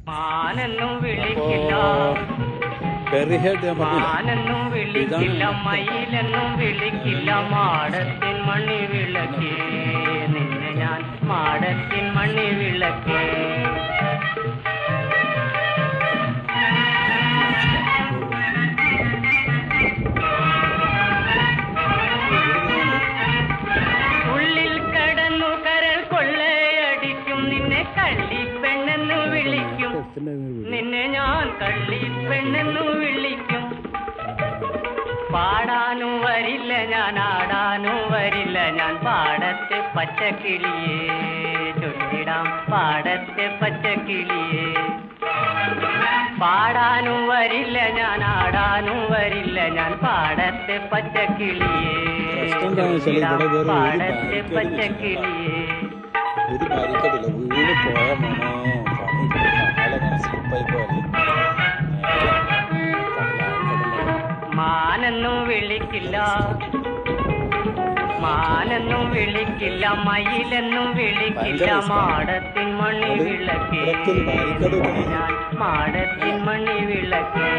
മാനെന്നും വിളിക്കില്ല, മാനെന്നും വിളിക്കില്ല, മയിലെന്നും വിളിക്കില്ല, മാടത്തിൻ മണി വിളക്കേ നിന്നെ ഞാൻ മാടത്തിൻ മണി വിളക്കേ. ഉള്ളിൽ കടന്നു കരൾ കൊള്ളയടിക്കും നിന്നെ കള്ളിപ്പെണ്ണെന്നു വിളിക്കും, നിന്നെ ഞാൻ കള്ളിപ്പെണ്ണെന്നു വിളിക്കും. പാടാനും വരില്ല ഞാൻ, ആടാനും വരില്ല ഞാൻ, പാടത്തെ പച്ചക്കിളിയേ ചൊല്ലിടാം പാടത്തെ പച്ചക്കിളിയേ. പാടാനും വരില്ല ഞാൻ, ആടാനും വരില്ല ഞാൻ, പാടത്തെ പച്ചക്കിളിയേ ചൊല്ലിടാം പാടത്തെ പച്ചക്കിളിയേ. ഒരു പരിക്കടില്ല, വീട് പോയ മോനെ കാലങ്ങനെ സ്ലിപ്പായി പോലെ. മാനെന്നും വിളിക്കില്ല, മാനെന്നും വിളിക്കില്ല, മയിലെന്നും വിളിക്കില്ല, മാടത്തിൻ മണി വിളക്കേ ഞാൻ മാടത്തിൻ മണി വിളക്കേ.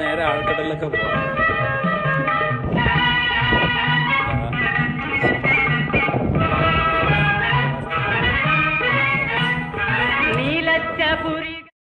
നേരെ ആൾക്കടലിലൊക്കെ പോവാം.